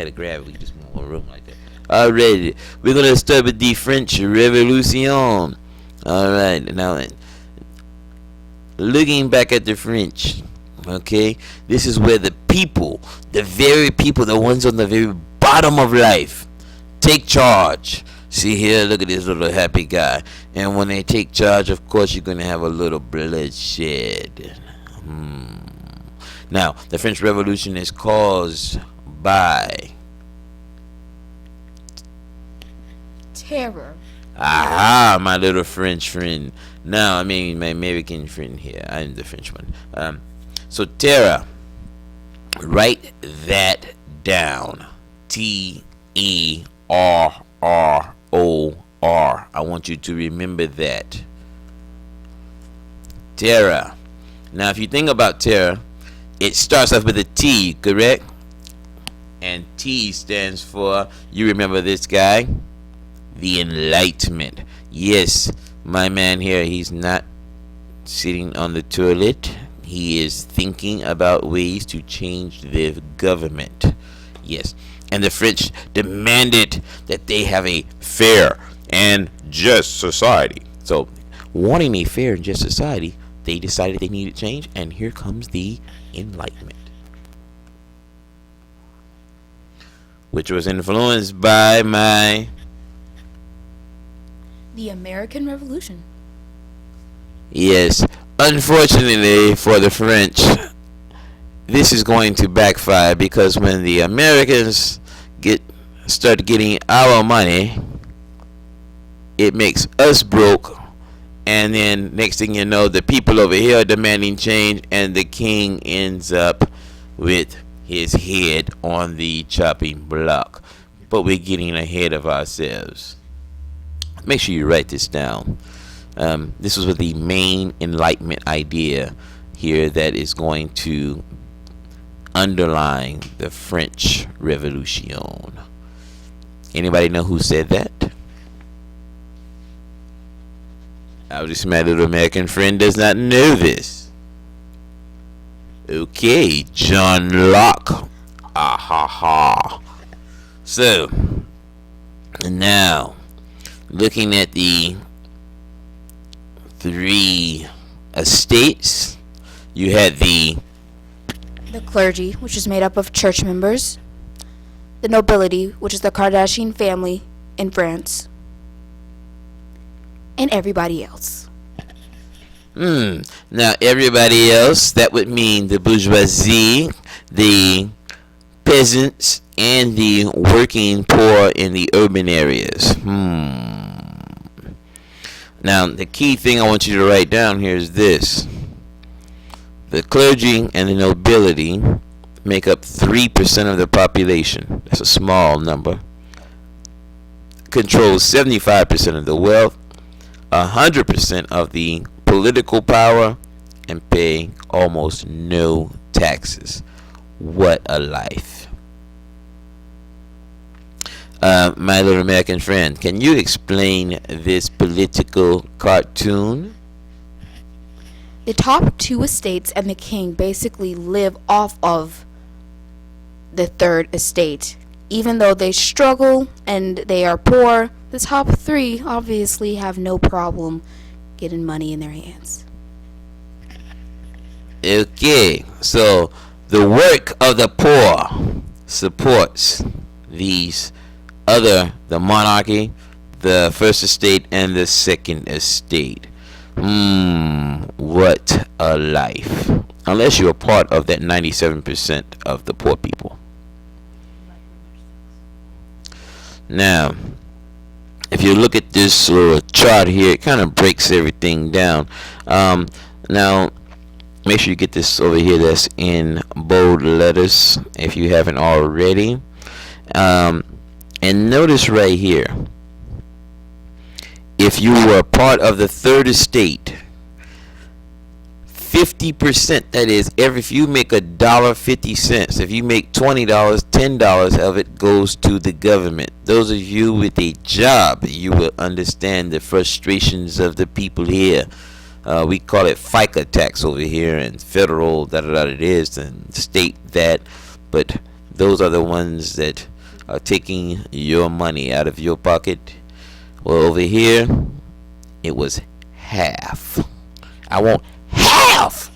had to grab it. We just move a room like that. Alright, we're gonna start with the French Revolution. Alright, now looking back at the French, okay, this is where the people, the very people, the ones on the very bottom of life, take charge. See here, look at this little happy guy. And when they take charge, of course, you're gonna have a little bloodshed. Now, the French Revolution is caused by terror. Aha, my little French friend. Now, I mean my American friend here. I'm the French one. So terror. Write that down. Terror. I want you to remember that. Terror. Now, if you think about terror, it starts off with a T, correct? And T stands for, you remember this guy? The Enlightenment. Yes, my man here, he's not sitting on the toilet. He is thinking about ways to change the government. Yes, and the French demanded that they have a fair and just society. So, wanting a fair and just society, they decided they needed change, and here comes the Enlightenment, which was influenced by the American Revolution. Yes, unfortunately for the French, this is going to backfire, because when the Americans start getting our money, it makes us broke, and then next thing you know, the people over here are demanding change, and the king ends up with his head on the chopping block. But we're getting ahead of ourselves. Make sure you write this down. This was the main Enlightenment idea here that is going to underline the French Revolution. Anybody know who said that? Obviously, my little American friend does not know this. Okay, John Locke. Ha. So, now, looking at the 3 estates, you had the clergy, which is made up of church members. The nobility, which is the Kardashian family in France. And everybody else. Now, everybody else, that would mean the bourgeoisie, the peasants, and the working poor in the urban areas. Now, the key thing I want you to write down here is this. The clergy and the nobility make up 3% of the population. That's a small number. Controls 75% of the wealth, 100% of the political power, and pay almost no taxes. What a life. My little American friend, can you explain this political cartoon? The top 2 estates and the king basically live off of the 3rd estate. Even though they struggle and they are poor, the top 3 obviously have no problem getting money in their hands. Okay, so the work of the poor supports the monarchy, the first estate, and the second estate. What a life. Unless you're a part of that 97% of the poor people. Now, if you look at this little chart here, it kind of breaks everything down. Now, make sure you get this over here that's in bold letters if you haven't already. And notice right here, if you were a part of the 3rd estate, 50%, that is, if you make $1.50, if you make $20, $10 of it goes to the government. Those of you with a job, you will understand the frustrations of the people here. We call it FICA tax over here, and federal, it is, and state that. But those are the ones that are taking your money out of your pocket. Well, over here, it was half. I want half.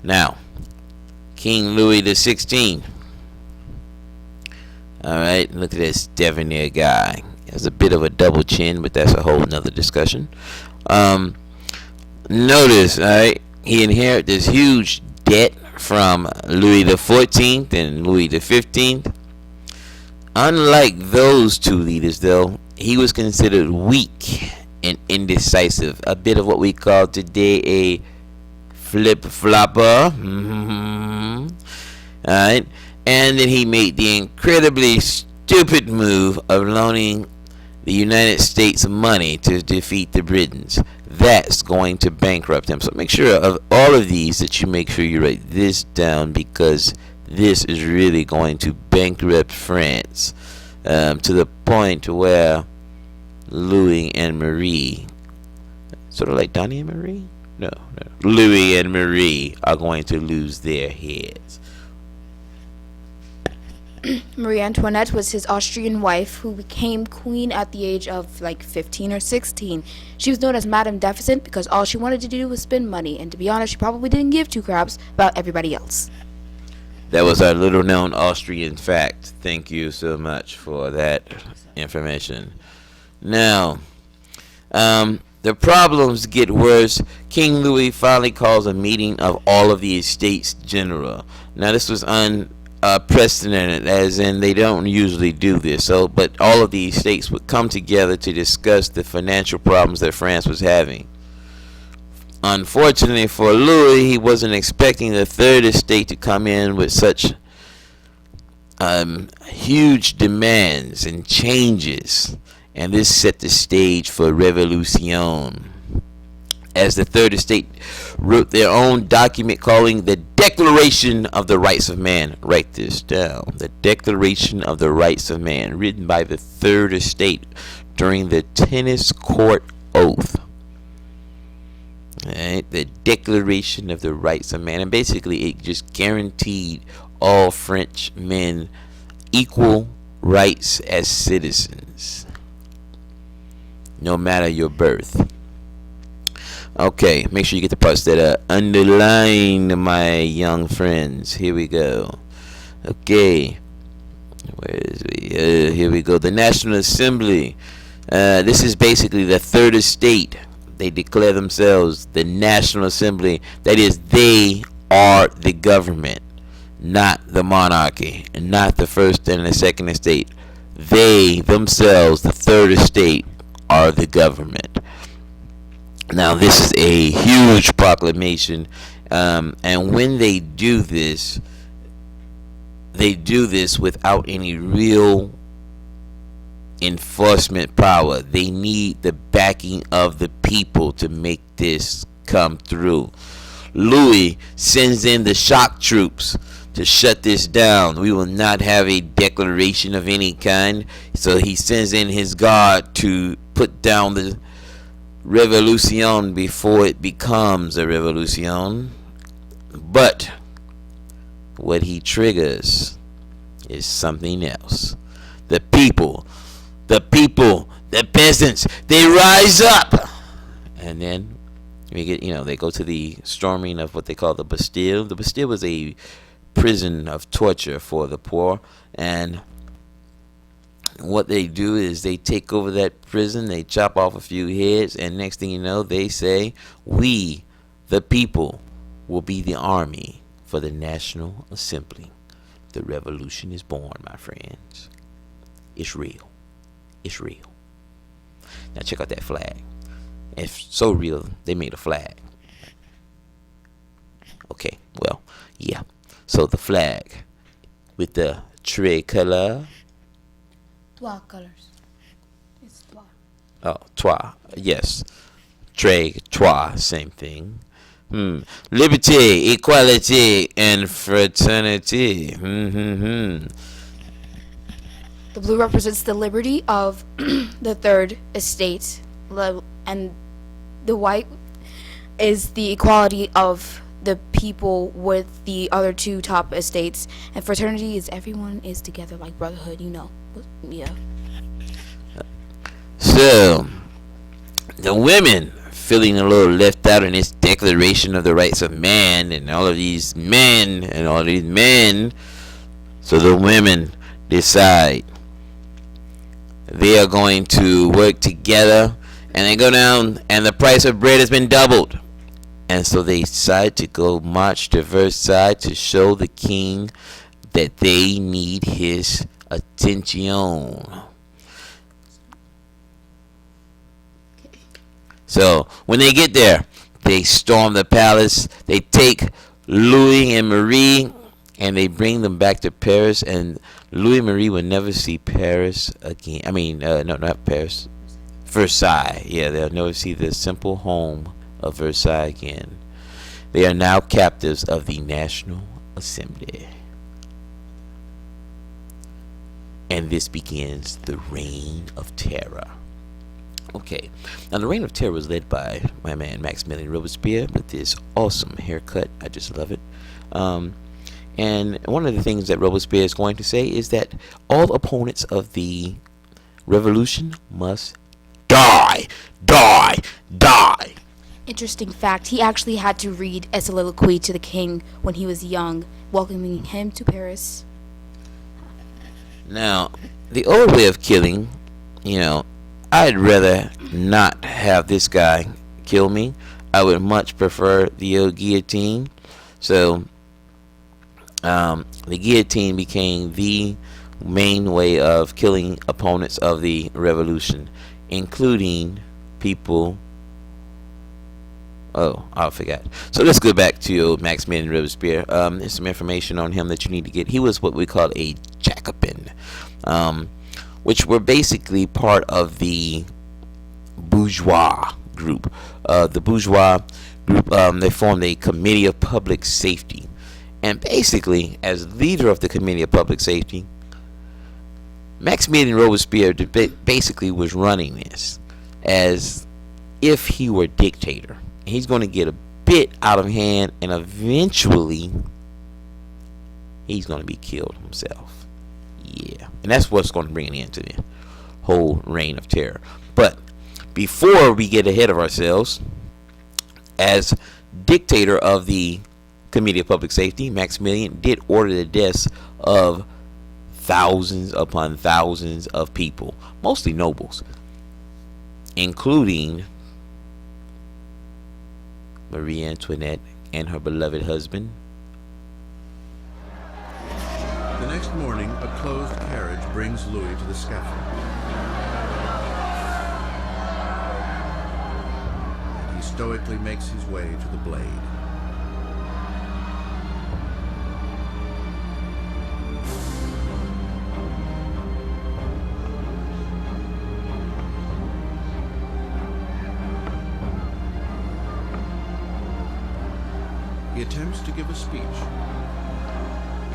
Now, King Louis the 16th. Alright, look at this debonair guy. He has a bit of a double chin, but that's a whole nother discussion. Notice, alright, he inherited this huge debt from Louis the 14th and Louis the 15th. Unlike those two leaders, though, he was considered weak and indecisive. A bit of what we call today a flip-flopper. Alright, and then he made the incredibly stupid move of loaning the United States money to defeat the Britons. That's going to bankrupt him. So make sure of all of these that you make sure you write this down, because this is really going to bankrupt France to the point where Louis and Marie, sort of like Donnie and Marie? No. Louis and Marie are going to lose their heads. Marie Antoinette was his Austrian wife, who became queen at the age of like 15 or 16. She was known as Madame Deficient because all she wanted to do was spend money, and to be honest, she probably didn't give two craps about everybody else. That was our little known Austrian fact. Thank you so much for that information. Now, the problems get worse. King Louis finally calls a meeting of all of the Estates General. Now, this was unprecedented, as in they don't usually do this. But all of the estates would come together to discuss the financial problems that France was having. Unfortunately for Louis, he wasn't expecting the third estate to come in with such huge demands and changes, and this set the stage for revolution. As the third estate wrote their own document calling the Declaration of the Rights of Man. Write this down. The Declaration of the Rights of Man, written by the third estate during the tennis court oath. Right, the Declaration of the Rights of Man, and basically it just guaranteed all French men equal rights as citizens, no matter your birth. Okay, make sure you get the parts that are underlined, my young friends. Here we go. Okay, where is we? Here we go. The National Assembly. This is basically the third estate. They declare themselves the National Assembly. That is, they are the government, not the monarchy, and not the first and the second estate. They themselves, the third estate, are the government. Now, this is a huge proclamation, and when they do this without any real enforcement power. They need the backing of the people to make this come through. Louis sends in the shock troops to shut this down. We will not have a declaration of any kind. So he sends in his guard to put down the revolution before it becomes a revolution. But what he triggers is something else. The people, the peasants, they rise up. And then we get, they go to the storming of what they call the Bastille. The Bastille was a prison of torture for the poor, and what they do is they take over that prison, they chop off a few heads, and next thing you know, they say, we, the people, will be the army for the National Assembly. The revolution is born, my friends. It's real. It's real. Now check out that flag. It's so real, they made a flag. Okay, well, yeah. So the flag with the tricolor. Trois colors. It's trois. Oh, trois. Yes. Trois, same thing. Liberty, equality, and fraternity. The blue represents the liberty of the third estate, and the white is the equality of the people with the other two top estates. And fraternity is everyone is together, like brotherhood, Yeah. So the women feeling a little left out in this Declaration of the Rights of Man and all of these men and all these men. So the women decide they are going to work together, and they go down, and the price of bread has been doubled. And so they decide to go march to Versailles to show the king that they need his attention. So when they get there, they storm the palace. They take Louis and Marie, and they bring them back to Paris. And Louis and Marie will never see Paris again. I mean, no, not Paris. Versailles. Yeah, they'll never see the simple home of Versailles again. They are now captives of the National Assembly. And this begins the Reign of Terror. Okay, now the Reign of Terror was led by my man Maximilian Robespierre with this awesome haircut. I just love it. And one of the things that Robespierre is going to say is that all opponents of the revolution must die, die, die. Interesting fact, he actually had to read a soliloquy to the king when he was young, welcoming him to Paris. Now, the old way of killing, I'd rather not have this guy kill me. I would much prefer the old guillotine. So, the guillotine became the main way of killing opponents of the revolution, including people. Oh, I forgot. So let's go back to Maximilian Robespierre. There's some information on him that you need to get. He was what we call a Jacobin, which were basically part of the bourgeois group. The bourgeois group, they formed a Committee of Public Safety. And basically, as leader of the Committee of Public Safety, Maximilian Robespierre basically was running this as if he were dictator. He's going to get a bit out of hand, and eventually he's going to be killed himself. Yeah, and that's what's going to bring an end to the whole Reign of Terror. But before we get ahead of ourselves, as dictator of the Committee of Public Safety, Maximilian did order the deaths of thousands upon thousands of people, mostly nobles, including Marie Antoinette and her beloved husband. The next morning, a closed carriage brings Louis to the scaffold. And he stoically makes his way to the blade. He attempts to give a speech.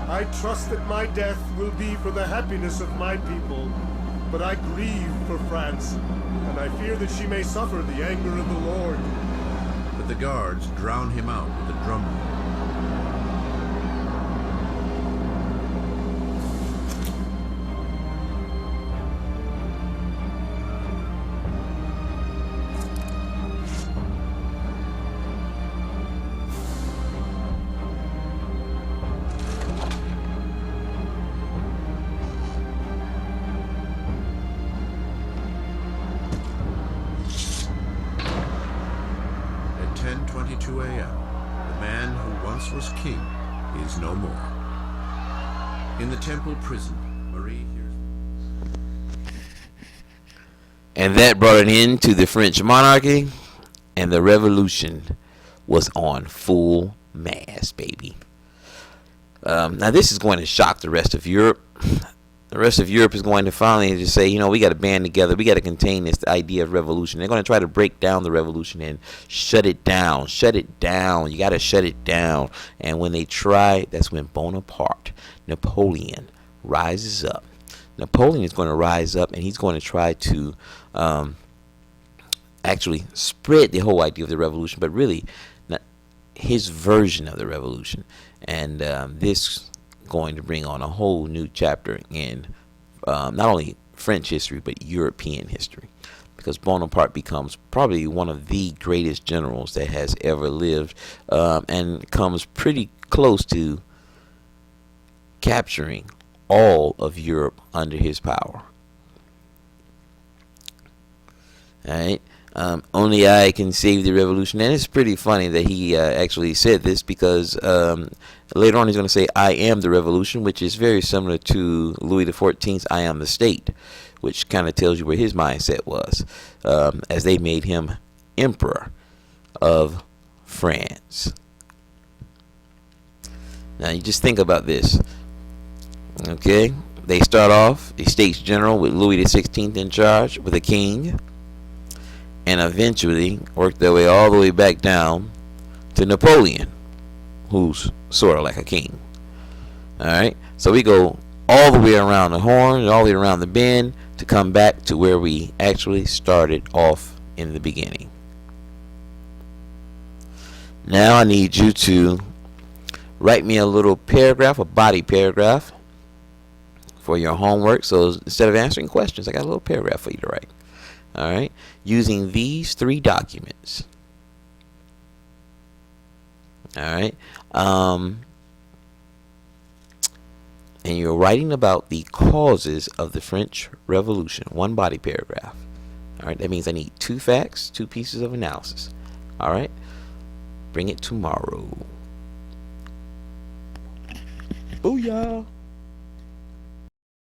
I trust that my death will be for the happiness of my people, but I grieve for France, and I fear that she may suffer the anger of the Lord. But the guards drown him out with a drum roll. 10:22 a.m. The man who once was king is no more. In the temple prison, Marie hears... And that brought an end to the French monarchy, and the revolution was on full mass, baby. Now this is going to shock the rest of Europe. The rest of Europe is going to finally just say, we got to band together. We got to contain this idea of revolution. They're going to try to break down the revolution and shut it down. Shut it down. You got to shut it down. And when they try, that's when Bonaparte, Napoleon, rises up. Napoleon is going to rise up, and he's going to try to actually spread the whole idea of the revolution. But really, his version of the revolution, and this going to bring on a whole new chapter in not only French history but European history, because Bonaparte becomes probably one of the greatest generals that has ever lived, and comes pretty close to capturing all of Europe under his power. Alright, only I can save the revolution. And it's pretty funny that he actually said this, because later on he's going to say, I am the revolution, which is very similar to Louis XIV's I am the state, which kind of tells you where his mindset was, as they made him emperor of France. Now you just think about this. Okay, they start off the States General with Louis XVI in charge, with a king, and eventually work their way all the way back down to Napoleon, who's sort of like a king. Alright, so we go all the way around the horn, all the way around the bend, to come back to where we actually started off in the beginning. Now I need you to write me a little paragraph, a body paragraph, for your homework. So instead of answering questions, I got a little paragraph for you to write. Alright, using these 3 documents. Alright, and you're writing about the causes of the French Revolution. 1 body paragraph. Alright, that means I need 2 facts, 2 pieces of analysis. Alright, bring it tomorrow. Booyah!